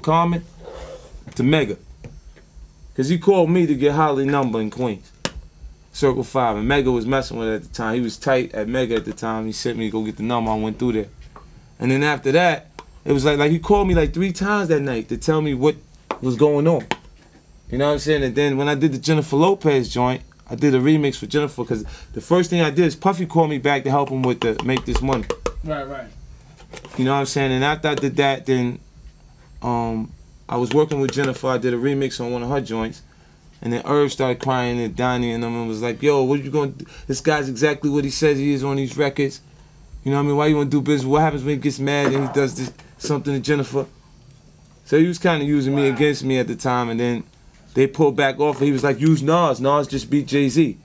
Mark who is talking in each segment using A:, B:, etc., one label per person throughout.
A: Carmen to Mega. Cause he called me to get Holly number in Queens. Circle 5, and Mega was messing with it at the time. He was tight at Mega at the time. He sent me to go get the number. I went through there. And then after that, it was like he called me like 3 times that night to tell me what was going on. You know what I'm saying? And then when I did the Jennifer Lopez joint, I did a remix for Jennifer, because the first thing I did is Puffy called me back to help him with the Make This Money.
B: Right.
A: You know what I'm saying? And after I did that, then I was working with Jennifer. I did a remix on one of her joints. And then Irv started crying, and Donnie and them, and was like, yo, what are you going to do? This guy's exactly what he says he is on these records. You know what I mean? Why you want to do business? What happens when he gets mad and he does this, something to Jennifer? So he was kind of using me against me at the time, and then they pulled back off. He was like, use Nas. Nas just beat Jay-Z.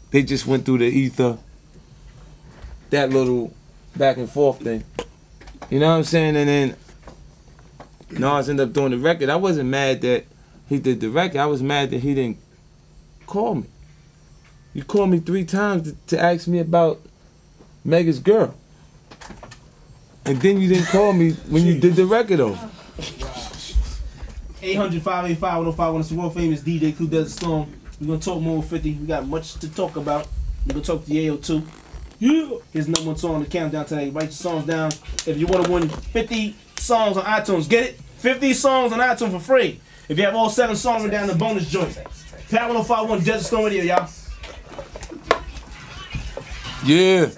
A: They just went through the ether, that little back and forth thing. You know what I'm saying? And then Nas ended up doing the record. I wasn't mad that he did the record. I was mad that he didn't call me. You called me 3 times to ask me about Mega's girl. And then you didn't call me when you did the record though.
B: 800-585-1051. It's the world famous DJ Clue Desert Storm. We're gonna talk more with 50. We got much to talk about. We're gonna talk to Yayo too. Yeah. Here's #1 song on the countdown tonight. Write your songs down. If you want to win 50 songs on iTunes, get it? 50 songs on iTunes for free. If you have all 7 songs, we're down the bonus joint. Pat 1051 Desert Storm Radio, y'all.
A: Yeah.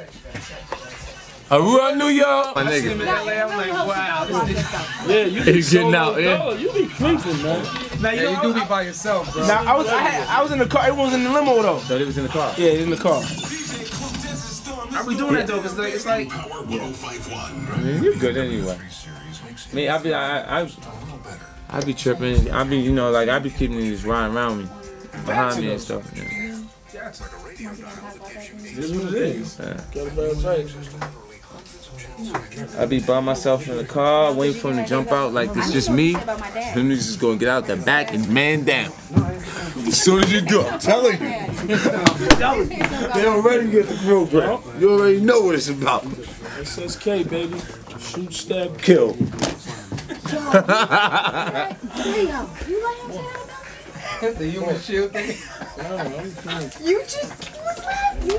A: I run New York.
B: I see him in LA. I'm like, wow.
C: Yeah, you be
A: getting out, yeah.
C: You be creeping, man.
B: Now
D: You do be by yourself, bro.
B: Now I was in the car. Everyone was in the limo though.
A: So they was in the car?
B: Yeah, in the car. I be doing that though, cause it's like.
A: I mean, you're good anyway. I mean, I be tripping. I be, you know, like I be keeping these riding around me, behind me and stuff. Yeah.
C: This is what it is.
A: Yeah. I be by myself in the car, waiting for him to jump out like it's just me. Them niggas is gonna get out the back and man down. As soon as you do, I'm telling you. They already get the program. You already know what it's about.
C: SSK, baby. Shoot, stab,
A: Kill.
D: The human shield thing.
E: You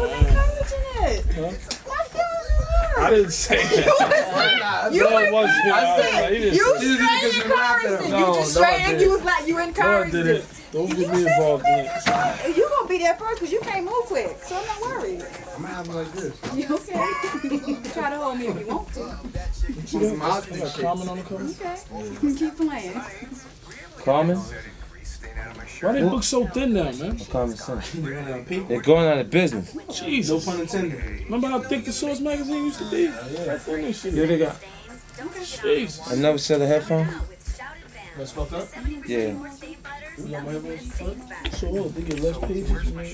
E: was encouraging it.
C: Huh?
E: My feelings were hurt.
C: I didn't say that.
E: You
C: straight
E: encouraged it. You just straight, you was like, you encouraged it.
C: Don't get me involved in it.
E: You gonna be there first because you can't move quick, so I'm not worried.
D: I'm gonna have it like this.
E: You okay? Try to hold me if you want to.
C: You got a comment on the cover?
E: Okay. Keep playing.
A: Carmen?
C: Why they book so thin now, man?
A: Common sense. They're going out of business.
C: Jesus.
B: No pun intended.
C: Remember how thick the Source magazine used to be?
A: Yeah, they got
C: Jesus.
A: another set of headphones?
B: That's fucked up.
A: Yeah.
C: You got my headphones? So what? They get less pages, man.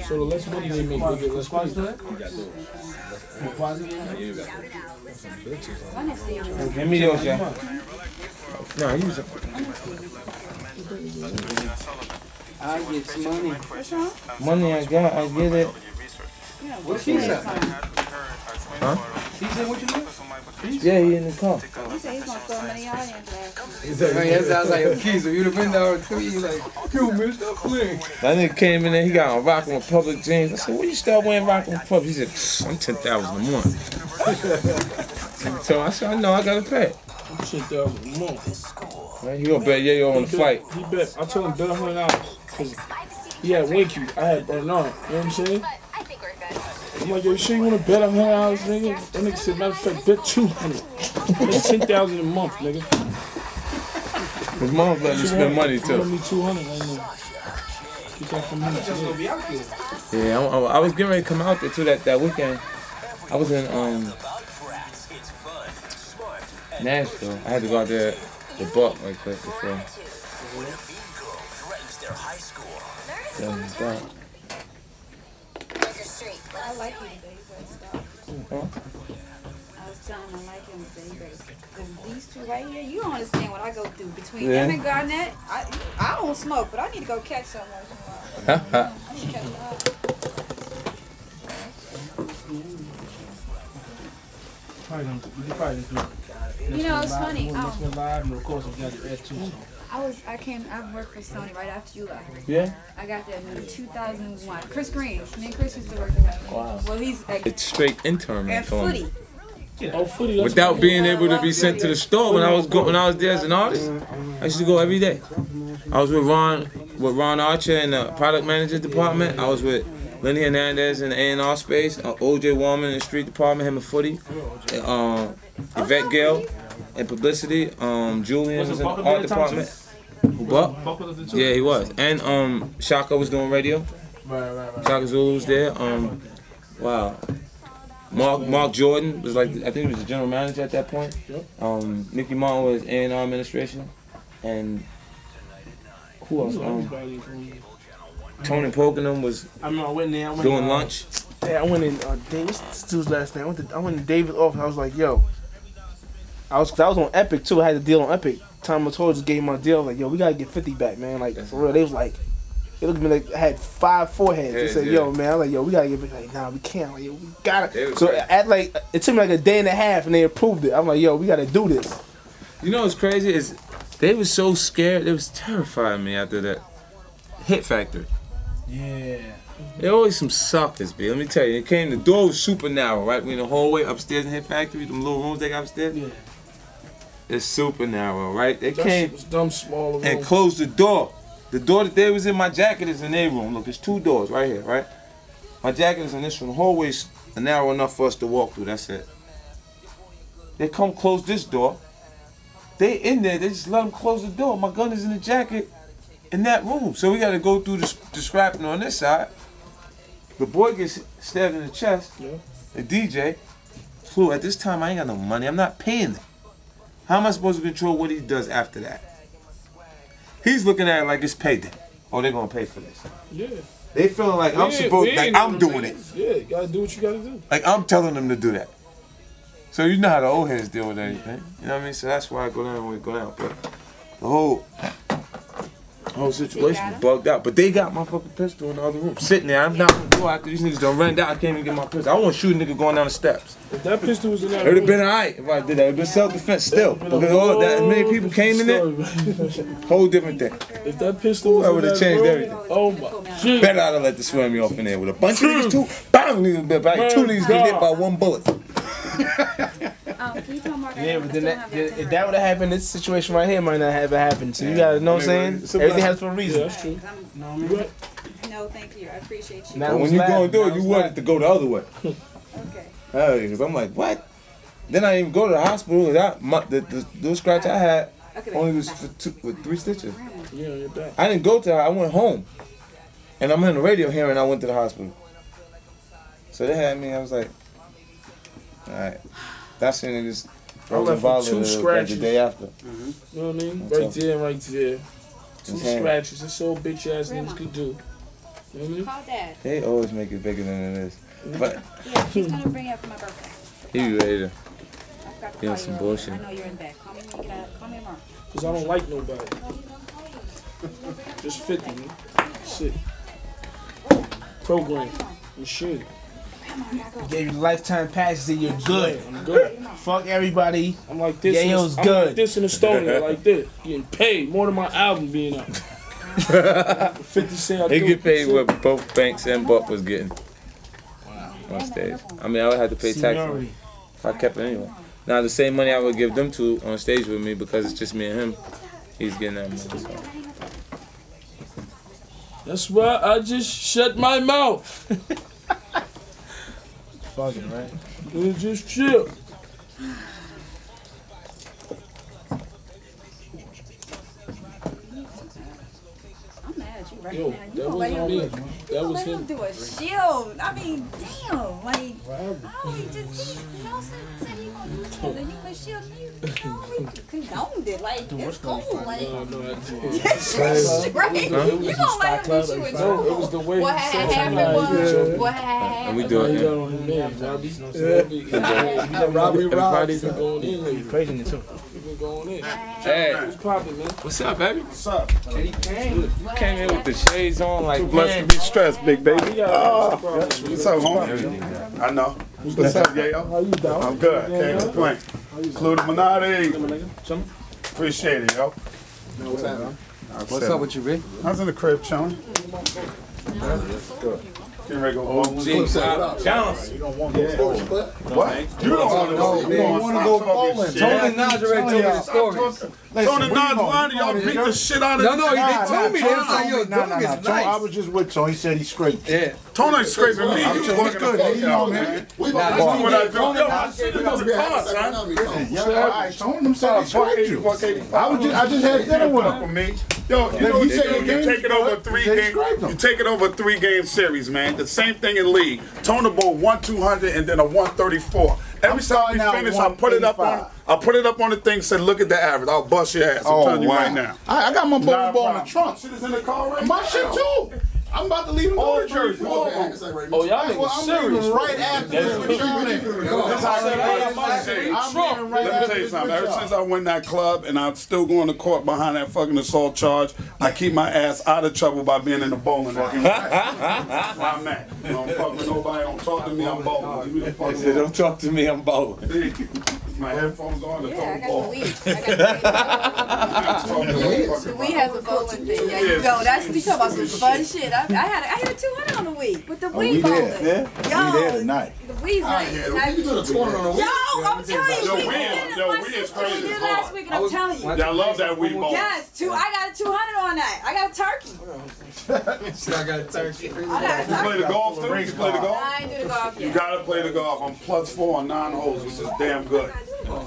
C: So the less money they make, they get less pages.
A: Give me yours, yeah. No, use it.
B: I get some money.
A: Money I got, I get it.
D: What she said?
A: Huh?
B: He said what you doing?
A: Yeah, he in the car.
E: He said he's gonna throw him in the audience.
D: He said, man, that sounds like your keys. If you'd have been there too, you like, you missed up playing.
A: That nigga came in there, he got on Rockin' Republic jeans. I said, when you start wearing Rockin' Republic? He said, I'm 10,000 a month. So I said, I know, I gotta pay.
C: I'm 10,000 a month.
A: Man, he gonna bet Yayo on the fight.
C: He bet. I told him bet $100 because he had Winky. I had Bernard. You know what I'm saying? I'm like, yo, you sure you want to bet $100, nigga? That nigga said, matter of fact, bet 200. Bet 10,000 a month, nigga.
A: His mom let me spend money too.
C: Let me 200 right now. Keep that for me.
A: Yeah, I was getting ready to come out there too that weekend. I was in Nashville. I had to go out there the buck right quick before. Yeah,
E: I like him, but you better stop.
A: huh?
E: I was telling him I like him, but you better stop. Because these two right here, you don't understand what I go through. Between
A: Yeah.
E: them and Garnett, I don't smoke, but I need to go catch someone. I need to catch them up.
B: You probably just do it.
E: You know, it's funny.
B: Next one live, and of course we got the Ed too.
E: I worked for Sony right after you left.
A: Yeah?
E: I got there in 2001. Chris Green. Me and Chris used to work together.
A: Wow.
E: Well, he's
A: It's straight intern
E: and
A: for me.
E: Footy.
C: Oh, footy. That's
A: Without
C: cool.
A: being able to be sent to the store when I was there as an artist, I used to go every day. I was with Ron Archer in the product manager department. I was with Lenny Hernandez in the A&R space, OJ Warman in the street department, him and Footy, Yvette Gale in publicity, Julian was in the art department. What? Yeah, he was. And Shaka was doing radio.
B: Right.
A: Shaka Zulu was there. Wow. Mark Jordan was like, I think he was the general manager at that point. Nicky Martin was A&R administration. And who else? Tony Pokenham was doing lunch.
B: Yeah, I went in David's dude's last name. I went in David's office. I was like, yo. I was on Epic too. I had a deal on Epic. Tom Latour just gave me my deal. Like, yo, we gotta get 50 back, man. Like, for real. They was like, they looked at me like I had 5 foreheads. They said, yo, man. I'm like, yo, we gotta get 50. Like, nah, we can't. Like, yo, we gotta. So at like, it took me like a day and a half, and they approved it. I'm like, yo, we gotta do this.
A: You know what's crazy is they was so scared. They was terrifying me after that Hit Factory.
B: Yeah.
A: There always some suckers, B. Let me tell you, the door was super narrow, right? We in the hallway upstairs in Hit Factory, them little rooms they got upstairs. Yeah. It's super narrow, right? They came and closed the door. The door that they was in, my jacket is in their room. Look, there's 2 doors right here, right? My jacket is in this one. The hallway's narrow enough for us to walk through, that's it. They come close this door. They in there, they just let them close the door. My gun is in the jacket in that room. So we gotta go through the scrapping on this side. The boy gets stabbed in the chest. Yeah. The DJ, Clue, at this time I ain't got no money. I'm not paying them. How am I supposed to control what he does after that? He's looking at it like it's payday. Oh, they're gonna pay for this.
C: Yeah.
A: They feeling like I'm supposed, like I'm doing it.
C: Yeah, you gotta do what you gotta do.
A: Like I'm telling them to do that. So you know how the old heads deal with anything. You know what I mean? So that's why I go down when we go down. But the whole situation was bugged out. But they got my fucking pistol in the other room. Sitting there. I'm not gonna go after these niggas done ran down. I can't even get my pistol. I want to shoot a nigga going down the steps.
C: If that pistol was in that
A: room, it would have been alright if I did that. It would have been self-defense still. Because all that many people came in there. Whole different thing.
C: If that pistol was in that room,
A: would have changed everything.
C: Oh my shit.
A: Better I'd have let the swim me off in there with a bunch of niggas too. Bang! Niggas back. 2 niggas get hit by 1 bullet.
B: Yeah, but then if that would have happened, this situation right here might not have happened. So you gotta know what I'm saying? Everything has for a reason.
C: Yeah, that's true.
E: No, thank you. I appreciate you.
A: But when you gonna do it, you want it to go the other way.
E: Okay.
A: Because I'm like, what? Then I didn't even go to the hospital. The little scratch I had only was with 3 stitches.
C: Yeah, you're back.
A: I didn't go to I went home. And I'm in the radio hearing I went to the hospital. So they had me, I was like, alright. That's when it just
C: was involved
A: the day after.
C: You know what I mean? Right there and right there. 2 scratches. That's all bitch ass niggas could do. You know what I mean?
E: Call Dad.
A: They always make it bigger than it is. But
E: yeah, she's gonna bring it up for my birthday.
A: He be ready to get on some bullshit.
E: I know you're in bed. Call me when you get out. Call me tomorrow.
C: Cause I don't like nobody. Just 50, man. Shit. Program. Machine.
B: Gave you lifetime passes and you're good.
C: I'm good.
B: Fuck everybody.
C: I'm like this.
B: Yayo's good.
C: I'm like this in Estonia, like this. Getting paid more than my album being out. 50 Cent.
A: They get paid what both Banks and Buck was getting on stage. I mean, I would have to pay taxes if I kept it anyway. Now, the same money I would give them two on stage with me because it's just me and him, he's getting that money. So.
C: That's why I just shut my mouth.
B: Fucking right.
C: Just chill.
E: Right
C: yo,
E: now.
C: that wasn't me. That was him.
E: Do a shield. I mean, damn. Like, oh, he just, you know, said he gonna do shield, and you went shield, and you condoned it. Like, it's cool. Like, yes, right? You gonna let him do shit with you?
C: No, it was the way
E: what
C: he said
E: happened was, what happened?
A: And we do it.
C: Robbie been going in lately.
B: Praising it too.
C: Been going in.
A: Hey,
C: what's poppin', man?
A: What's up, baby?
B: What's up?
A: You came in with the shades on, like
F: too blessed to be stressed, big baby. What's up, homie? I know. What's up, Yayo?
C: How you doing?
F: I'm good. Can't complain. Clue the Minati. Appreciate it, yo.
D: What's happening? What's up with you, Rick?
F: I was in the crib chilling. Good. Getting ready to go home.
D: What? You don't want to go bowling.
F: What? You don't want to go. You don't want to go bowling.
D: Tony and Naj already told me the story.
F: Tony and Naj lying to y'all beat the shit out of
D: No, they told me. They was like, yo, Tony is nice.
G: I was just with Tony. He said he scraped.
D: Yeah.
F: Tony ain't scraping me.
G: I'm
F: He's
G: sure he's
F: working
G: good.
F: the fuck
G: You know,
F: out,
G: man.
F: man. That's what I do. Yo, my shit is in the car, son.
G: Yeah, I told him said he scraped you. I just had dinner with him.
F: Yo, you know,
G: He said your
F: you
G: game's
F: take it over
G: good.
F: three
G: He said he
F: game.
G: scraped him.
F: You take it over 3-game series, man. The same thing in league. Tony bowled 1-200 and then a 134. Every time we finish, I put it up on the thing. Said, look at the average. I'll bust your ass. I'm telling you right now.
G: I got my bowling ball in the trunk.
F: Shit is in the car right
G: My shit too. I'm about to leave and go to church.
C: Oh, y'all niggas
G: I'm leaving
C: serious.
G: right after this with Sean in.
F: Let me tell you something. Ever since I went in that club and I'm still going to court behind that fucking assault charge, I keep my ass out of trouble by being in the bowling alley. That's where I'm at. I don't fuck with nobody. Don't talk to me. I'm bowling.
A: Don't talk to me, I'm bowling.
F: My headphones on. The
E: Yeah, I got
F: ball.
E: the weed. The weed has a bowling thing. Yeah, you go. That's we talk about some fun shit. I hit a 200 on the weed with the weed bowling.
G: Yeah, we there
E: Yo,
G: tonight.
E: the weed's nice.
D: You do the 200 on a week.
E: Yo, I'm telling you, we
F: weed is crazy.
E: did last week, and I'm telling you.
F: Yeah, I love that weed ball.
E: Yes, I got a 200 on that. I got a turkey.
D: I got a turkey.
E: I got a
F: You play
E: turkey.
F: the golf too? You play the golf?
E: I ain't do the golf
F: You
E: yet.
F: gotta play the golf. I'm +4 on 9 holes, which is damn good.
A: You can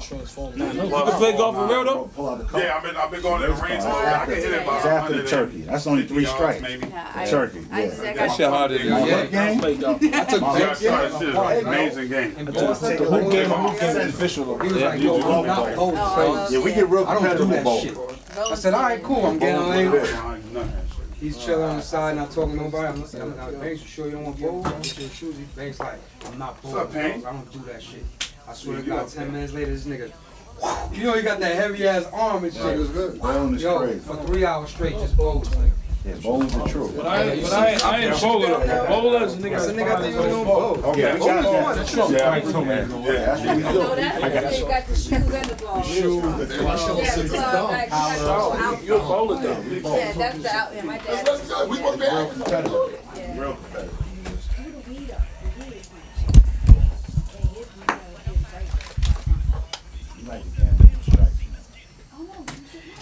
A: play golf for real though?
G: Pull out the car.
F: Yeah, I've been going to the range. I can hit it by
G: It's after the turkey. That's only 3 strikes.
F: maybe.
G: Turkey.
E: I just
G: Yeah.
A: That shit harder than
G: What game?
C: Play golf.
D: I took
F: This is an amazing game.
G: Take a whole game. Official.
D: He was like, yo, I'm not bowling. So
G: Yeah, we get real
D: I don't do
G: competitive with
D: that
G: both.
D: shit. I said, all right, cool. I'm getting on lane.
F: None.
D: He's chilling on the side, not talking to nobody. I'm like, Banks, you sure you don't want bowl? Banks like, I'm not bowling.
F: What's up, Hank?
D: I don't do that shit. I swear to God, 10 minutes later, this nigga, you know he got that heavy ass arm and shit.
G: Bowling is
D: Yo,
G: crazy.
D: for 3 hours straight, just bowls. Like,
G: Yeah, bowling's the truth.
C: But I ain't bowler. Bowlers,
D: I
C: nigga.
D: said, nigga, I think you was gonna bowl.
F: Okay,
G: we got that.
D: That's true.
F: Yeah,
G: That's what we
E: No,
G: do.
E: that's you got the shoes and the ball.
C: You a bowler though.
E: Yeah, that's the out. Yeah, my dad.
G: Real competitive.
F: real competitive.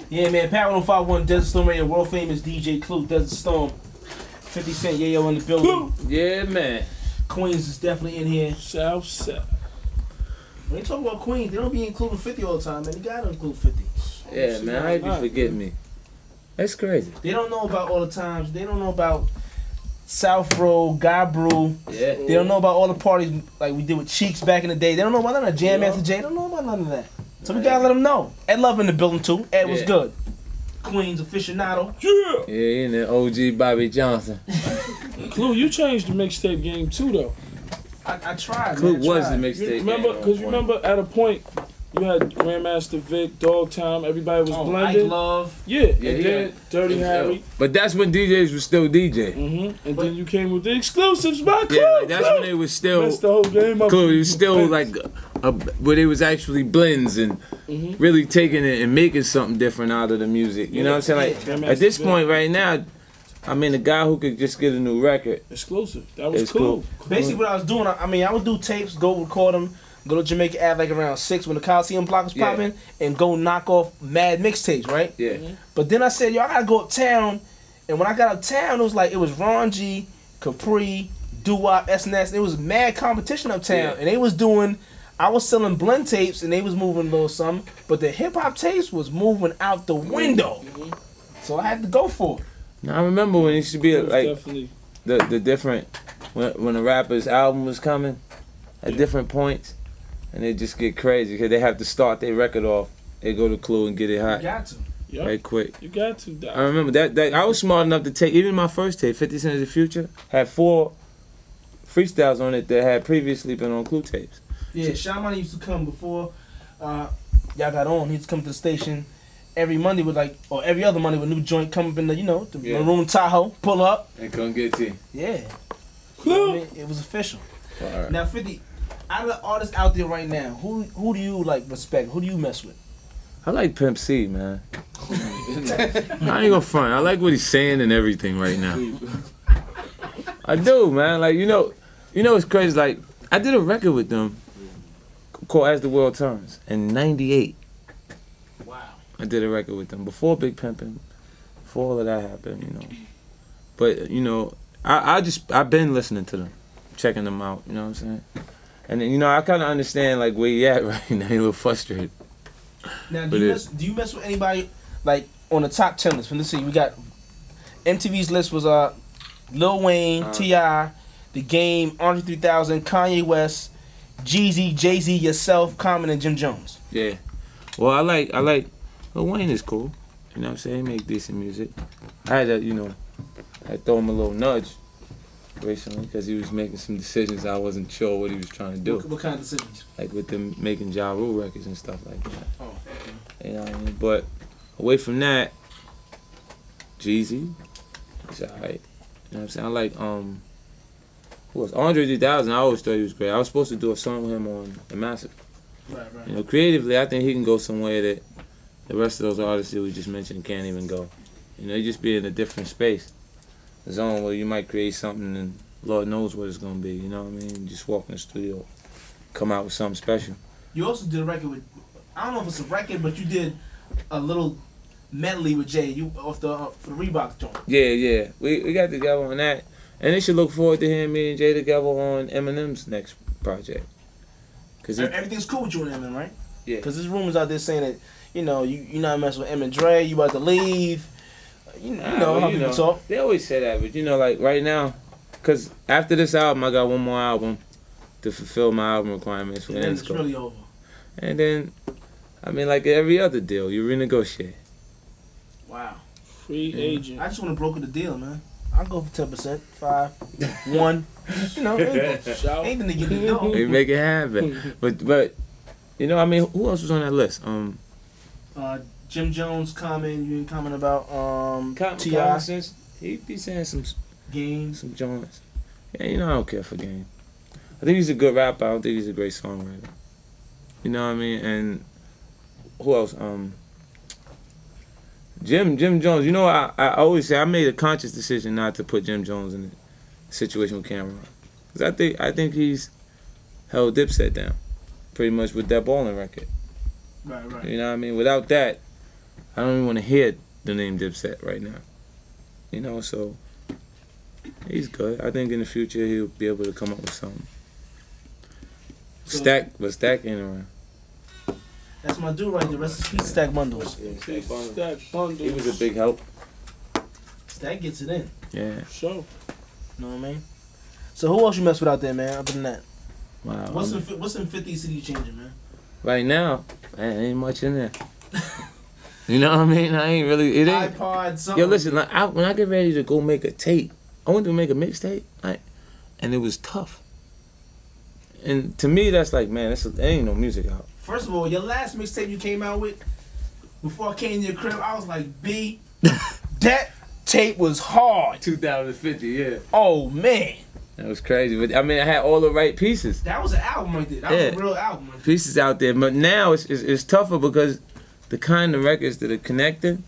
B: Yeah, man. Power 1051 Desert Storm Radio. World famous DJ Clue, Desert Storm. 50 Cent Yayo in the building.
A: Yeah, man.
B: Queens is definitely in here.
C: South.
B: When they talk about Queens, they don't be including 50 all the time, man. You gotta include 50.
A: Yeah, man. How you forget me? That's crazy.
B: They don't know about all the times. They don't know about South Road, Gabru.
A: Yeah.
B: They don't know about all the parties like we did with Cheeks back in the day. They don't know about none of that. Jam Master Jay. They don't know about none of that. So we gotta let them know. Ed Love in the building too. Ed was good. Queens aficionado.
C: Yeah.
A: Yeah, and then OG Bobby Johnson.
C: Clue, you changed the mixtape game too though.
B: I tried.
A: Clue
B: man, I
A: was the
B: tried.
A: mixtape.
C: Remember, because you remember at a point you had Grandmaster Vic, Dog Time, everybody was
B: Ike
C: blended.
B: Love.
C: Yeah, and
A: Yeah,
C: then Dirty Harry.
A: But that's when DJs was still DJ.
C: And then you came with the exclusives by Clue.
A: Yeah, like that's when it was still.
C: Messed the whole game up.
A: Cool, it was still like where it was actually blends and really taking it and making something different out of the music. You know what I'm saying? Like at this point right now, I mean, a guy who could just get a new record.
C: Exclusive. That was
A: It's
C: cool.
B: Basically, what I was doing, I would do tapes, go record them, go to Jamaica at like around 6 when the Coliseum block was popping, and go knock off mad mixtapes, right?
A: Yeah.
B: But then I said, yo, I gotta go uptown. And when I got uptown, it was Ron G, Capri, Doo-Wop, SNS. It was mad competition uptown.
A: Yeah.
B: And they was doing, I was selling blend tapes and they was moving a little something. But the hip hop tapes was moving out the window. So I had to go for it.
A: Now I remember when it used to be
C: It was
A: like
C: definitely.
A: the different when the rapper's album was coming at different points, and they just get crazy because they have to start their record off. They go to Clue and get it
B: You
A: hot
B: got to.
C: Yep.
A: right quick.
C: You got to.
A: I remember that I was smart enough to take even my first tape, 50 Cent of the Future, had 4 freestyles on it that had previously been on Clue tapes.
B: Yeah, Shaman used to come before y'all got on. He used to come to the station every Monday with or every other Monday with a new joint come up in the maroon Tahoe, pull up.
A: And come get you.
B: Yeah.
C: Clue.
B: I mean, it was official.
A: Alright.
B: Now 50, Out of the artists out there right now, who do you like respect? Who do you mess with?
A: I like Pimp C, man. I ain't gonna front. I like what he's saying and everything right now. I do, man. Like, you know it's crazy. Like, I did a record with them called As the World Turns in '98.
B: Wow.
A: I did a record with them before Big Pimpin', before all of that happened, you know. But, you know, I've been listening to them, checking them out, you know what I'm saying? And then, you know, I kind of understand, like, where you at right now. You're a little frustrated.
B: Now, do you mess with anybody, like, on the top 10 list? Let's see, we got MTV's list was Lil Wayne, T.I., The Game, Andre 3000, Kanye West, Jeezy, Jay-Z, yourself, Common, and Jim Jones.
A: Yeah. Well, I like Lil Wayne is cool. You know what I'm saying? He make decent music. I had to, you know, I throw him a little nudge recently because he was making some decisions I wasn't sure what he was trying to do.
B: What kind of decisions?
A: Like with them making Ja Rule records and stuff like that.
B: Oh, okay.
A: You know what I mean? But away from that, Jeezy, he's alright. You know what I'm saying? I like who else? Andre 3000. I always thought he was great. I was supposed to do a song with him on The Massive.
B: Right.
A: You know, creatively, I think he can go somewhere that the rest of those artists that we just mentioned can't even go. You know, you just be in a different space, a zone where you might create something and Lord knows what it's gonna be. You know what I mean? Just walk in the studio, come out with something special.
B: You also did a record with, I don't know if it's a record, but you did a little medley with Jay. You off the for the Reebok joint.
A: Yeah. We got together on that, and they should look forward to hearing me and Jay together on Eminem's next project. Cause
B: everything's cool with you and Eminem, right?
A: Yeah.
B: Because there's rumors out there saying that you know you not messing with Em and Dre. You about to leave. You know how people talk.
A: They always say that, but you know, like right now, cause after this album, I got one more album to fulfill my album requirements for
B: And it's really over.
A: And then, I mean, like every other deal, you renegotiate.
B: Wow.
C: Free agent.
B: I just want to broker the deal, man. I'll go for 10%, 5, 1. You know, ain't the nigga to know.
A: We make it happen. But, you know, I mean, who else was on that list?
B: Jim Jones, Common. You ain't comment about
A: T.I. He be saying some
B: Game,
A: some joints. Yeah, you know, I don't care for Game. I think he's a good rapper. I don't think he's a great songwriter. You know what I mean? And who else? Jim Jones. You know, I always say I made a conscious decision not to put Jim Jones in a situation with Cameron, because I think he's held Dipset down, pretty much with that Ballin' record.
B: Right.
A: You know what I mean? Without that, I don't even want to hear the name Dipset right now. You know, so he's good. I think in the future he'll be able to come up with something.
B: So,
A: Stack ain't around.
B: That's my dude right there. Rest in peace, Stack Bundles.
A: Yeah,
C: Stack Bundles.
A: He was a big help.
B: Stack gets it in.
A: Yeah.
C: So,
B: You know what I mean? So who else you mess with out there, man? Other than that,
A: Wow.
B: what's in 50 City changing, man?
A: Right now, man, ain't much in there. You know what I mean? I ain't really. It ain't.
B: iPod, something.
A: Yo, listen. Like, when I get ready to go make a tape, I went to make a mixtape, and it was tough. And to me, that's like, man, there ain't no music out.
B: First of all, your last mixtape you came out with, before I came to your crib, I was like, B, that tape was hard.
A: 2050, yeah.
B: Oh, man.
A: That was crazy. But I mean, I had all the right pieces.
B: That was an album right there. That was a real album right there.
A: Pieces out there. But now it's tougher because the kind of records that are connected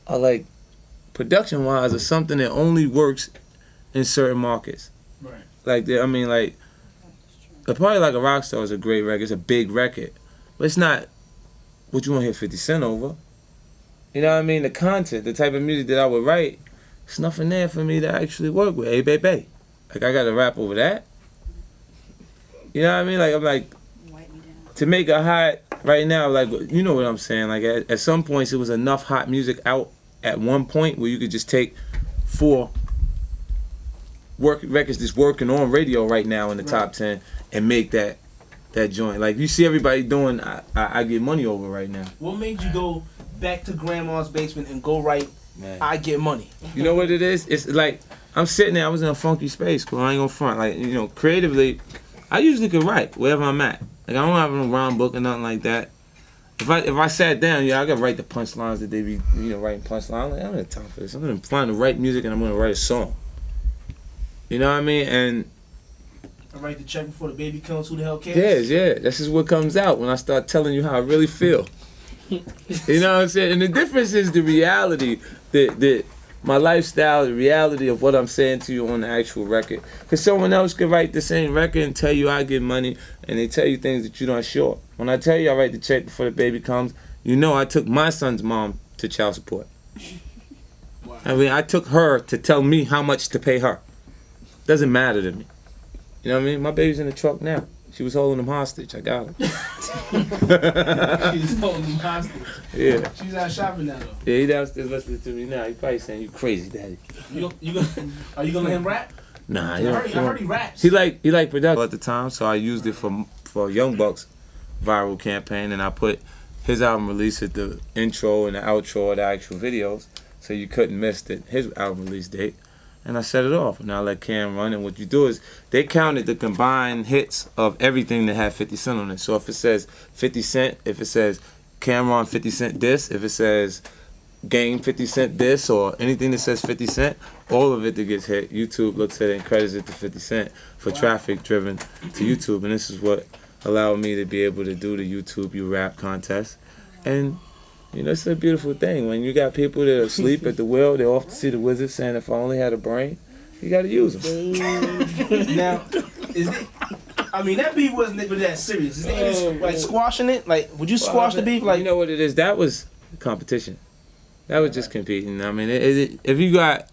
A: are like, production-wise, are something that only works in certain markets.
B: Right.
A: Like, probably Like a Rockstar is a great record. It's a big record. But it's not what you want to hear 50 Cent over. You know what I mean? The content, the type of music that I would write, there's nothing there for me to actually work with. Hey, baby. Like, I got to rap over that. You know what I mean? Like, I'm like, to make a hot, right now, like, you know what I'm saying? Like, at some points, it was enough hot music out at one point where you could just take 4 records that's working on radio right now in the top 10 and make that joint. Like, you see everybody doing I Get Money over right now.
B: What made you go back to grandma's basement and go write I Get Money?
A: You know what it is? It's like, I'm sitting there, I was in a funky space, but I ain't gonna front. Like, you know, creatively, I usually can write wherever I'm at. Like, I don't have a rhyme book or nothing like that. If I sat down, I gotta write the punchlines that they be, writing punchlines. I'm like, I don't have time for this. I'm gonna find the right music and I'm gonna write a song. You know what I mean? And
B: I write the check before the baby comes. Who the hell cares?
A: Yeah. This is what comes out when I start telling you how I really feel. You know what I'm saying? And the difference is the reality, my lifestyle, the reality of what I'm saying to you on the actual record. Because someone else could write the same record and tell you I get money, and they tell you things that you're not sure. When I tell you I write the check before the baby comes, you know I took my son's mom to child support. Wow. I mean, I took her to tell me how much to pay her. Doesn't matter to me. You know what I mean? My baby's in the truck now. She was holding him hostage. I got her.
B: She's holding him hostage.
A: Yeah.
B: She's out shopping now, though.
A: Yeah, he downstairs listening to me now. He probably saying, "You crazy, daddy."
B: Are you gonna let him rap?
A: Nah,
B: I heard he raps.
A: He like production at the time, so I used it for Young Buck's viral campaign, and I put his album release at the intro and the outro of the actual videos, so you couldn't miss his album release date. And I set it off, and I let Cam run. And what you do is they counted the combined hits of everything that had 50 Cent on it. So if it says 50 Cent, if it says Cameron 50 Cent this, if it says Game 50 Cent this, or anything that says 50 Cent, all of it that gets hit, YouTube looks at it and credits it to 50 Cent for traffic driven to YouTube. And this is what allowed me to be able to do the YouTube You Rap contest. And you know, it's a beautiful thing. When you got people that are asleep at the wheel, they're off to see the wizard saying, if I only had a brain, you got to use them.
B: Now, I mean, that beef wasn't really that serious. Is there like squashing it? Like, would you squash the beef? Like,
A: you know what it is? That was competition. That was just competing. I mean, if you got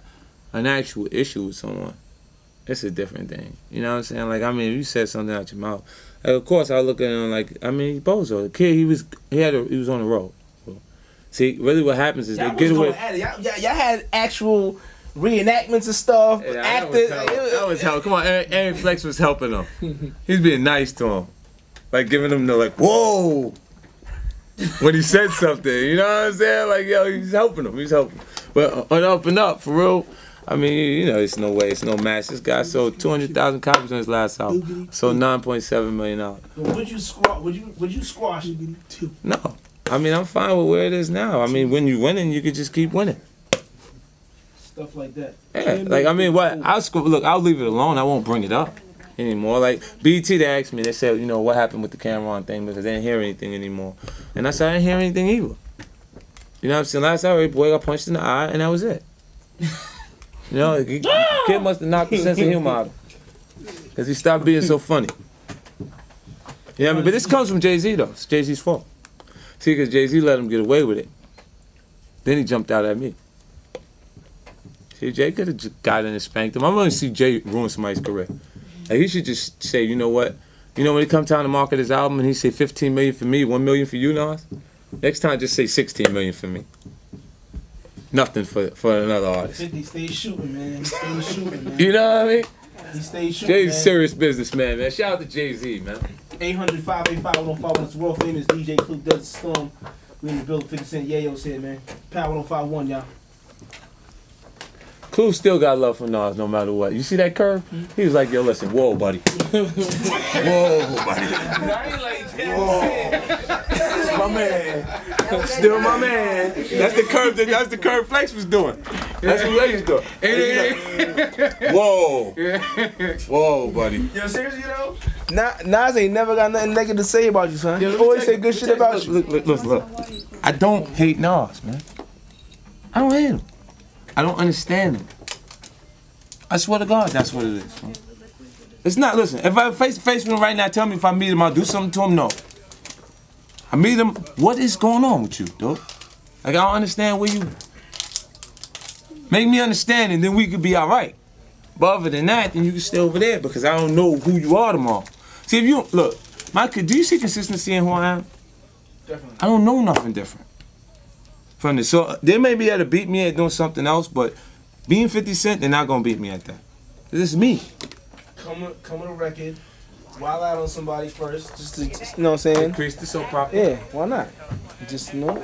A: an actual issue with someone, it's a different thing. You know what I'm saying? Like, I mean, if you said something out your mouth, like, of course, I look at him like, I mean, Bozo, the kid, he was on the road. See, really what happens is they get away.
B: Y'all had actual reenactments and stuff,
A: yeah,
B: actors.
A: That was hell. Come on, Aaron Flex was helping him. He's being nice to him. Like giving him the like, whoa, when he said something. You know what I'm saying? Like, yo, he's helping him. He's helping him. But on Up and Up, for real, I mean, you know, it's no way, it's no match. This guy sold 200,000 copies on his last album. Sold $9.7 million.
B: Would you squash it?
A: No. I mean, I'm fine with where it is now. I mean, when you're winning, you can just keep winning.
B: Stuff like that.
A: Yeah, like, I mean, what? I'll leave it alone. I won't bring it up anymore. Like, BT, they asked me, they said, you know, what happened with the Cameron thing, because they didn't hear anything anymore. And I said, I didn't hear anything either. You know what I'm saying? Last hour, boy got punched in the eye, and that was it. You know, the kid must have knocked the sense of humor out of him. Because he stopped being so funny. You know what I mean? But this comes from Jay-Z, though. It's Jay-Z's fault. See, because Jay-Z let him get away with it. Then he jumped out at me. See, Jay could have got in and spanked him. I'm going to see Jay ruin somebody's career. Like, he should just say, you know what? You know, when it comes time to market his album and he say 15 million for me, 1 million for you, Nas? Next time, just say 16 million for me. Nothing for another artist.
B: 50 stays shooting, man. He stays shooting, man.
A: You know what I mean?
B: He stays shooting,
A: Jay's a serious businessman, man. Shout out to Jay-Z, man.
B: 800-585-1051. It's world famous DJ Clue Desert Storm. We in the building. 50 Cent Yayo's here, man. Power 1051, y'all.
A: Clue still got love for Nas no matter what. You see that curve? He was like, yo, listen, whoa, buddy. Whoa, buddy.
B: I ain't like that.
A: My man. Still my man. That's the curve Flex was doing. That's what Ray was doing. Like, whoa. Whoa, buddy.
B: Yo, seriously, though? Nas ain't never got nothing negative to say about you, son. He always say good shit about you.
A: Look. I don't hate Nas, man. I don't hate him. I don't understand him. I swear to God, that's what it is. Man. It's not, listen, if I face to face with him right now, tell me if I meet him, I'll do something to him, no. I meet him, what is going on with you, dude? Like, I don't understand where you... Make me understand, and then we could be all right. But other than that, then you can stay over there, because I don't know who you are tomorrow. See, if you, look, do you see consistency in who I am?
B: Definitely.
A: I don't know nothing different from this. So they may be able to beat me at doing something else, but being 50 Cent, they're not going to beat me at that. This is me.
B: Come with a record, wild out on somebody first, just to, you know what I'm saying?
A: Increase the soap opera.
B: Yeah, why not? Just, you know,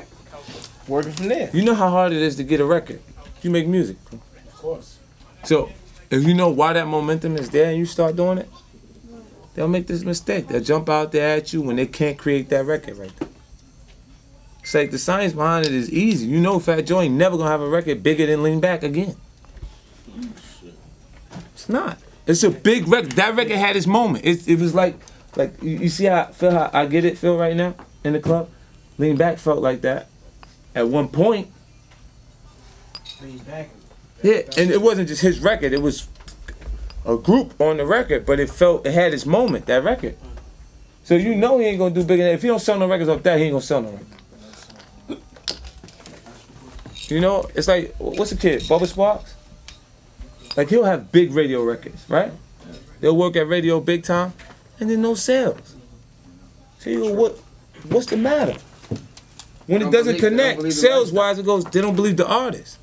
B: working from there.
A: You know how hard it is to get a record. You make music.
B: Of course.
A: So if you know why that momentum is there and you start doing it, they'll make this mistake. They'll jump out there at you when they can't create that record right there. It's like the science behind it is easy. You know Fat Joe ain't never gonna have a record bigger than Lean Back again. It's not. It's a big record. That record had its moment. It was like you see how I get it feel right now in the club. Lean Back felt like that at one point.
B: Lean Back.
A: Yeah, and it wasn't just his record. It was a group on the record, but it had its moment. That record. So you know he ain't gonna do bigger than that. If he don't sell no records off that, he ain't gonna sell no records. You know, it's like, what's the kid, Bubba Sparks? Like, he'll have big radio records, right? They'll work at radio big time, and then no sales. So you go, what's the matter? When it doesn't connect, sales-wise, it goes, they don't believe the artist.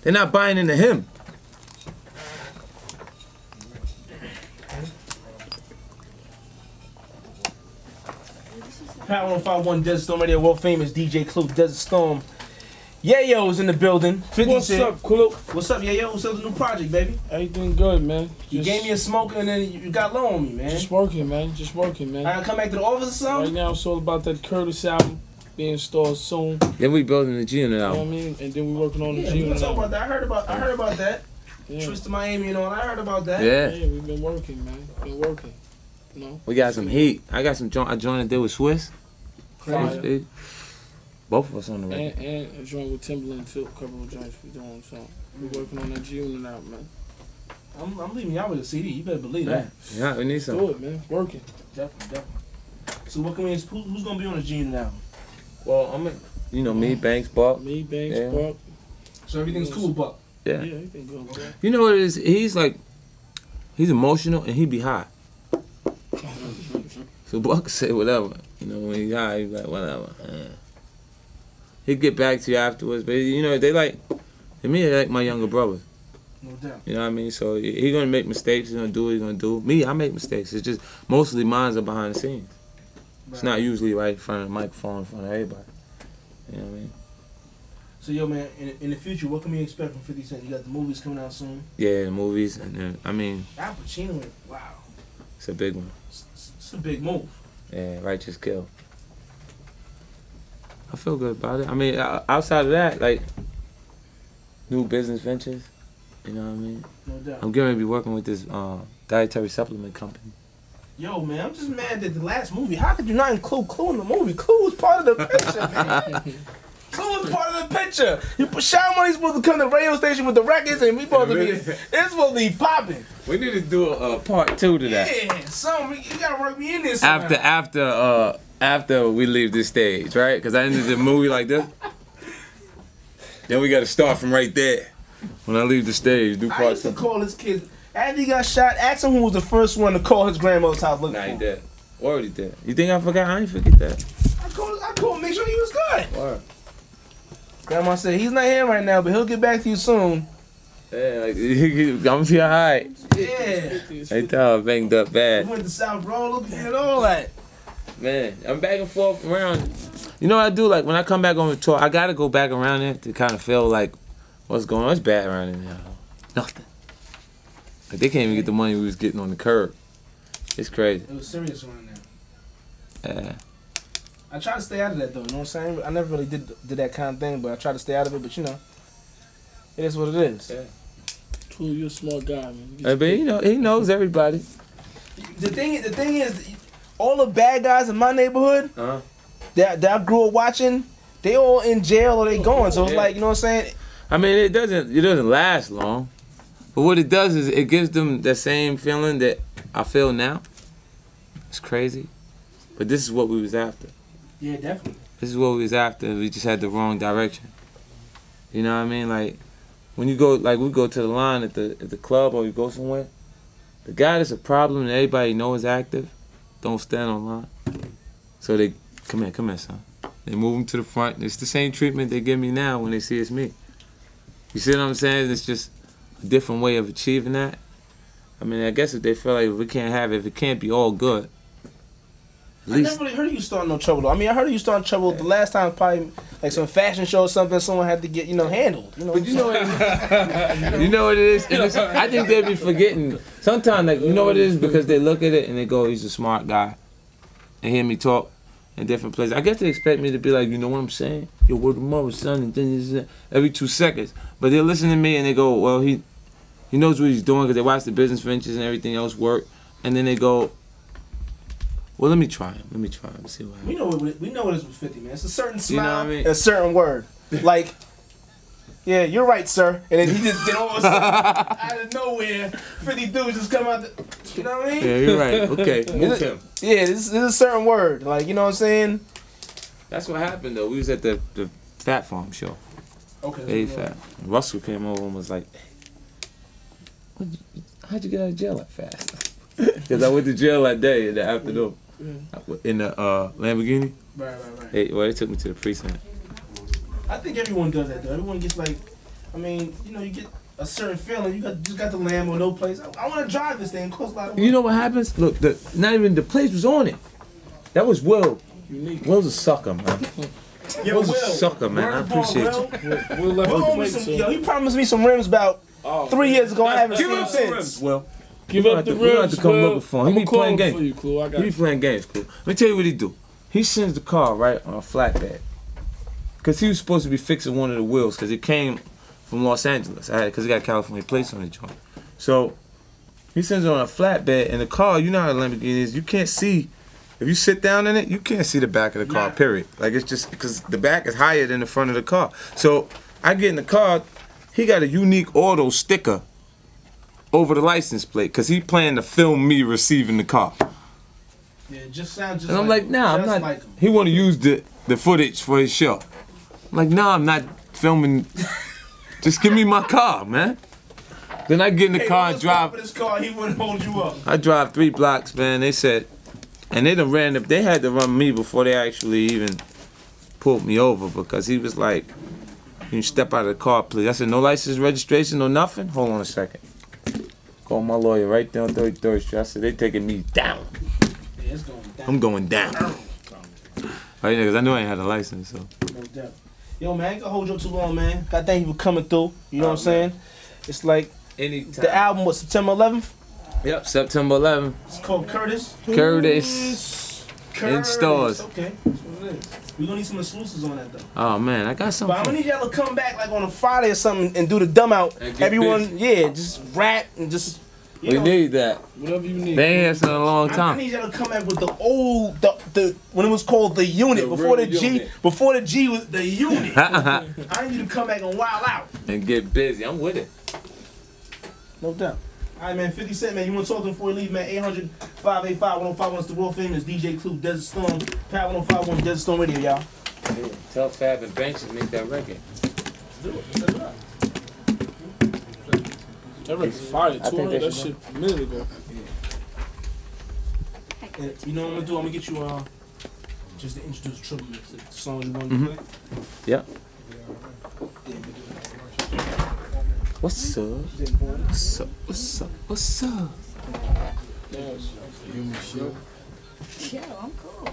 A: They're not buying into him.
B: Power 1051 Desert Storm Radio, world famous DJ Clue, Desert Storm. Yayo's in the building. 50
C: What's up, Clue?
B: What's up, Yayo? What's up with the new project, baby?
C: Everything good, man.
B: You gave me a smoke and then you got low on me, man.
C: Just working, man. Just working, man.
B: I gotta come back to the office or something?
C: Right now, it's all about that Curtis album being installed soon.
A: Then we building the G-Unit
C: You know what I
A: album.
C: mean? And then we working on the
B: Yeah,
C: G-Unit
B: we talk
C: album.
B: about that. I heard about that.
C: Yeah.
B: Trips to Miami and all. I heard about that.
A: Yeah.
C: Yeah, we've been working, man. Been working. You know?
A: We got some heat. I got some joint. I joined a deal with Swiss.
C: Fire.
A: Both of us on the record.
C: And a joint with Timberland too. A couple of joints we doing, so we working on that G-Unit album, man.
B: I'm leaving y'all with a CD. You better believe that.
A: Yeah, we need some.
C: Do it, man. Working.
B: Definitely. So what can we? Who's gonna be on the G-Unit album?
A: Well, me, Banks, Buck.
C: Me, Banks,
A: Yeah.
C: Buck.
B: So everything's cool, Buck.
A: Yeah.
C: Yeah, everything good, bro.
A: You know what it is? He's emotional and he be high. So Buck say whatever. You know, when he's high, he's like, whatever. He'll get back to you afterwards. But, you know, to me, they're like my younger brothers.
B: No doubt.
A: You know what I mean? So he's going to make mistakes. He's going to do what he's going to do. Me, I make mistakes. It's just mostly mine are behind the scenes.
B: Right.
A: It's not usually right in front of the microphone, in front of everybody. You know what I mean?
B: So, yo, man, in the future, what can we expect from 50 Cent? You got the movies coming out soon.
A: Yeah, the movies. And then, I mean,
B: Al Pacino, wow.
A: it's a big one.
B: It's a big move.
A: Yeah, Righteous Kill. I feel good about it. I mean, outside of that, like, new business ventures, you know what I mean?
B: No doubt.
A: I'm getting ready to be working with this dietary supplement company.
B: Yo, man, I'm just mad that the last movie, how could you not include Clue in the movie? Clue was part of the picture, man. Clue was part of the picture. Sean Money's supposed to come to the radio station with the records and we supposed to be, it's supposed to be popping.
A: We need to do a part 2 to that.
B: Yeah, you gotta work me in this somehow.
A: After we leave this stage, right? Because I ended the movie like this. Then we got to start from right there. When I leave the stage, do
B: I
A: part
B: used to
A: 2.
B: call his kids, after he got shot, ask him who was the first one to call his grandmother's house looking
A: Nah,
B: for
A: he
B: him.
A: dead. Already dead. You think I forgot? I ain't forget that.
B: I called him, make sure he was good.
A: Word.
B: Grandma said, he's not here right now, but he'll get back to you soon.
A: Yeah, like, I'm here high.
B: Yeah.
A: They tell her banged up
B: We
A: bad.
B: went to South Road looking at all that.
A: Man, I'm back and forth around. You know what I do? Like, when I come back on the tour, I got to go back around there to kind of feel like what's going on. It's bad around in there. Nothing. Like, they can't even get the money we was getting on the curb. It's crazy.
B: It was serious around there.
A: Yeah.
B: I try to stay out of that though, you know what I'm saying? I never really did that kind of thing, but I try to stay out of it, but you know, it is what it is.
A: Yeah.
C: Clue, you're a smart guy, man.
A: But you know, he knows everybody.
B: The thing is, all the bad guys in my neighborhood that I grew up watching, they all in jail or they going. So it's like, you know what I'm saying?
A: I mean, it doesn't last long. But what it does is it gives them the same feeling that I feel now. It's crazy. But this is what we was after.
B: Yeah, definitely.
A: This is what we was after. We just had the wrong direction. You know what I mean? Like, when you go, like, we go to the line at the club or you go somewhere, the guy that's a problem and everybody knows is active, don't stand on line. So they, come here, son. They move him to the front. It's the same treatment they give me now when they see it's me. You see what I'm saying? It's just a different way of achieving that. I mean, I guess if they feel like we can't have it, if it can't be all good, at least.
B: I never really heard you start no trouble though. I mean, I heard you start trouble the last time, probably like some fashion show or something. Someone had to get handled. You know.
A: But you know what? You know what it is? I think they be forgetting. Sometimes, like, you know what it is? Because they look at it and they go, he's a smart guy. And hear me talk in different places. I guess they expect me to be like, you know what I'm saying? Yo, word of mother, son, and then every 2 seconds. But they listen to me and they go, well, He knows what he's doing because they watch the business ventures and everything else work. And then they go, well, let me try him. Let me try him. See what happens.
B: We know what it is with 50, man. It's a certain smile,
A: You know what I mean?
B: a certain word. Like, yeah, you're right, sir. And then he just did all of a sudden, out of nowhere, 50 dudes just come out. You know what I mean?
A: Yeah, you're right. Okay, move him.
B: Yeah, this is a certain word. Like, you know what I'm saying?
A: That's what happened though. We was at the Fat Farm show.
B: Okay.
A: Very fat. And Russell came over and was like, hey, how'd you get out of jail that fast? Because I went to jail that day in the afternoon. In the Lamborghini.
B: Right.
A: Hey, well, they took me to the precinct.
B: I think everyone does that though. Everyone gets like, I mean, you know, you get a certain feeling. You just got the Lambo, no place. I want to drive this thing. It costs a lot of money.
A: You know what happens? Look, not even the place was on it. That was Will.
C: Unique.
A: Will's a sucker, man.
B: Yo,
A: Will's a sucker, man. I appreciate you.
C: Will left
B: Will
C: the
B: owe me
C: place,
B: some,
C: so-
B: yo, he promised me some rims about 3 years ago. I haven't
A: Give
B: seen
A: up
B: them
A: the rims,
B: since.
A: Will.
C: Give
A: We're
C: up the
A: gonna have
C: ribs,
A: to come
C: Will.
A: looking for him. He
C: I'ma
A: be
C: call
A: playing
C: him
A: games.
C: for you, Clue. I got
A: He be
C: you.
A: playing games, cool. Let me tell you what he do. He sends the car, right, on a flatbed. Because he was supposed to be fixing one of the wheels because it came from Los Angeles. Because he got California plates on the joint. So he sends it on a flatbed, and the car, you know how a Lamborghini is, you can't see. If you sit down in it, you can't see the back of the car, period. Like, it's just because the back is higher than the front of the car. So I get in the car, he got a Unique Auto sticker over the license plate because he planned to film me receiving the car.
B: Yeah, it just sounds just
A: And I'm
B: like
A: like, nah, I'm
B: just
A: not.
B: like him.
A: He want to use the footage for his show. I'm like, nah, I'm not filming. Just give me my car, man. Then I get in the car and drive.
B: For this car, he wouldn't hold you up.
A: I drive 3 blocks, man. They said, and they done ran up. They had to run me before they actually even pulled me over because he was like, "You step out of the car, please." I said, "No license, registration, no nothing." Hold on a second. Call my lawyer right there on 33rd Street. I said, "They taking me down."
B: Yeah, it's going down.
A: I'm going down. Right, because I knew I ain't had a license, so.
B: No doubt. Yo, man, I ain't gonna hold you up too long, man. God thank you for coming through. You know what I'm saying? It's like
A: Anytime.
B: the album was September 11th.
A: Yep, September 11th.
B: It's called Curtis.
A: Curtis. In stores.
B: Okay, that's what it is. We're gonna need some exclusives on that though.
A: Oh man, I got
B: But
A: something.
B: I'm gonna need y'all to come back like on a Friday or something and do the dumb out.
A: And get
B: Everyone,
A: busy.
B: yeah, just rap and just. You
A: We
B: know,
A: need that.
C: Whatever you need.
A: They ain't had something in a long
B: I
A: time.
B: need y'all to come back with the old, the when it was called the unit,
A: The
B: before the
A: real
B: G,
A: unit.
B: before the G was the unit. I need you to come back and wild out.
A: And get busy. I'm with it.
B: No doubt. All right, man. 50 Cent, man. You want to talk to him before we leave, man? 800-585-1051. It's the Raw Famous DJ Clue, Desert Storm, Power 1051, Desert Storm Radio, y'all.
A: Yeah, tell Fab and Banks to make that record.
B: Do it. Set it up.
C: That record's fire.
A: think
C: 200
A: they
C: that
A: should
C: shit a minute ago.
B: And you know what I'm gonna do? I'm gonna get you just to introduce the triple mix, the songs you want to play.
A: Yep. What's up? What's up? What's up? What's up?
E: Chill, I'm cool.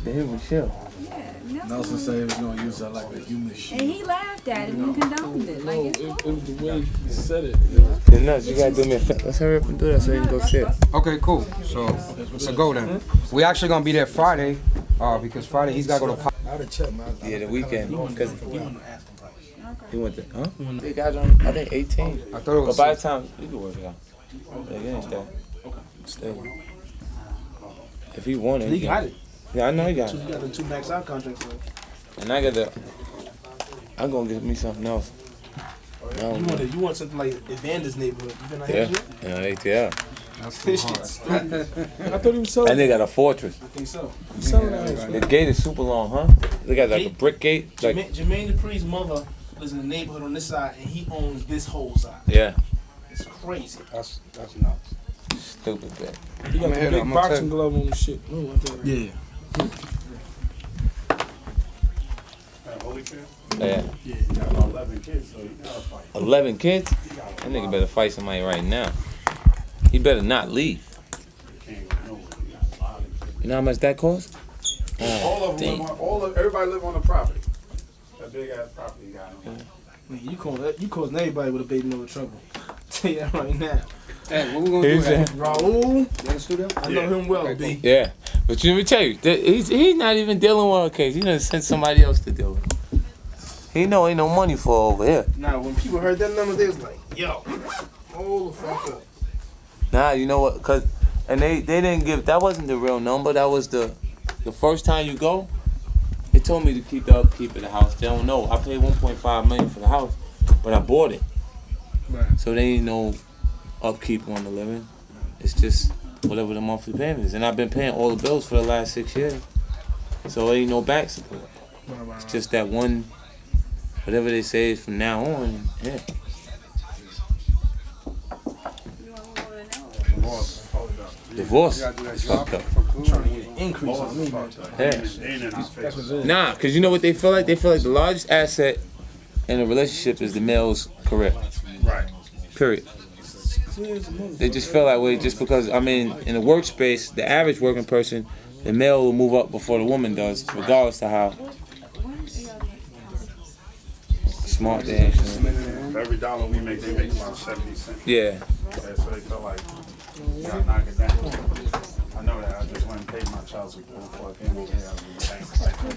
A: Damn, Michelle.
E: Yeah,
G: Nelson said he was gonna use that like a human
E: And
G: shield.
E: he laughed at it and condoned it. Like,
C: No,
E: it's
C: it
E: cool.
C: was the way he said it.
A: You're nuts. You gotta do me a favor. Let's hurry up and do that so you can go sit.
D: Okay, cool. So go then. We actually gonna be there Friday, because Friday he's gotta go to.
G: I'd have checked, man.
A: Yeah, the weekend. Because
B: You want to ask him price.
A: he went to, huh? They got on, I think 18.
D: I thought it
A: But
D: was.
A: by the time, you can work it out. Yeah, you ain't that. Stay. If he wanted,
B: He got it.
A: Yeah, I know he got
B: He
A: it.
B: got the 2 max out contracts. So.
A: And I got the, I'm gonna get me something else.
B: You want something like Evander's neighborhood. You been out
A: Yeah,
B: here?
A: ATL.
G: That's too hard.
C: I thought he was selling.
A: And they got a fortress.
B: I think so.
C: selling that.
A: The gate is super long, huh? They got like a brick gate. Like,
B: Jermaine Dupree's mother lives in the neighborhood on this side, and he owns this whole side.
A: yeah,
B: It's crazy.
D: That's nuts.
A: stupid bit.
C: He got
D: I'm
C: the
D: here,
C: big
D: I'm gonna
C: boxing
D: tell
C: glove on the shit. Oh, I thought-
B: Yeah.
A: Yeah.
B: Yeah.
G: 11 kids, so you gotta fight.
A: 11 kids? That nigga better fight somebody right now. He better not leave. You know how much that costs?
F: All of them, everybody live on the property. That big ass property you got.
B: Nigga, you causing everybody with a baby mother trouble. Tell you that right now.
D: Hey, what we gonna do?
A: He's
D: At?
B: Raul,
D: You in the studio?
B: I know him well,
D: Okay,
B: B.
A: Yeah. But you let me tell you, he's not even dealing with a case. He done sent somebody else to deal with it. He know ain't no money for over here.
B: Now, when people heard that number, they was like, yo,
C: Hold the fuck up.
A: Nah, you know what? And they didn't give. That wasn't the real number. That was the first time you go. They told me to keep the upkeep of the house. They don't know. I paid $1.5 million for the house, but I bought it.
C: Right.
A: So they ain't no upkeep on the living. It's just whatever the monthly payment is. And I've been paying all the bills for the last 6 years. So ain't no back support. It's just that one, whatever they say is from now on. Yeah. Divorce is fucked up.
B: Increase on me, man.
A: Yeah. Nah, because you know what they feel like? They feel like the largest asset in a relationship is the male's career.
F: Right.
A: Period. They just feel that way just because, I mean, in the workspace, the average working person, the male will move up before the woman does, regardless of how smart they actually.
F: For every dollar we make, they make about 70 cents.
A: Yeah.
F: So they feel like, you gotta knock it down. I know that. I just went and paid my child support before I came over here.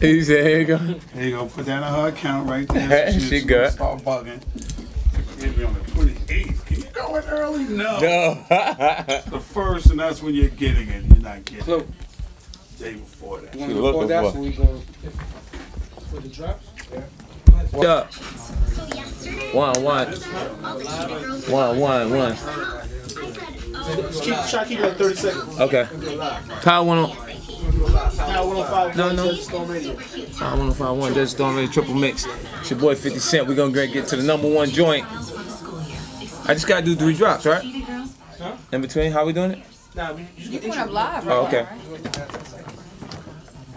A: He said, here you go.
F: There you go. Put that in her account right there.
A: She good.
F: Start bugging. Give me on the 28th. Can you go in early? No. The first, and that's when you're getting it. You're not getting it. Day before that.
A: She looking
D: That's
A: for.
D: when we going.
C: For the drops?
A: Yeah. One.
B: Try to keep it at 30 seconds.
A: Okay. Power 105.
B: Power 105.
A: No.
B: Desert Storm Radio.
A: Power 1051, Desert Storm Radio Triple Mix. It's your boy 50 Cent. We're gonna get to the #1 joint. I just gotta do 3 drops, right?
B: Huh?
A: In between, how we doing it?
B: Nah,
E: You put up live
A: Oh,
E: right
A: okay.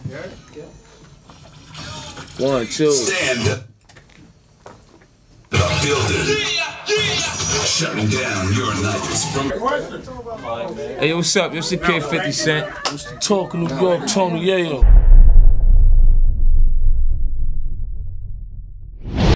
E: now, right?
A: 1, 2.
H: Stand. The building. Shutting down your nights from.
A: Hey, what's up? It's your kid 50 Cent.
C: It's the talk of New York, Tony Yayo.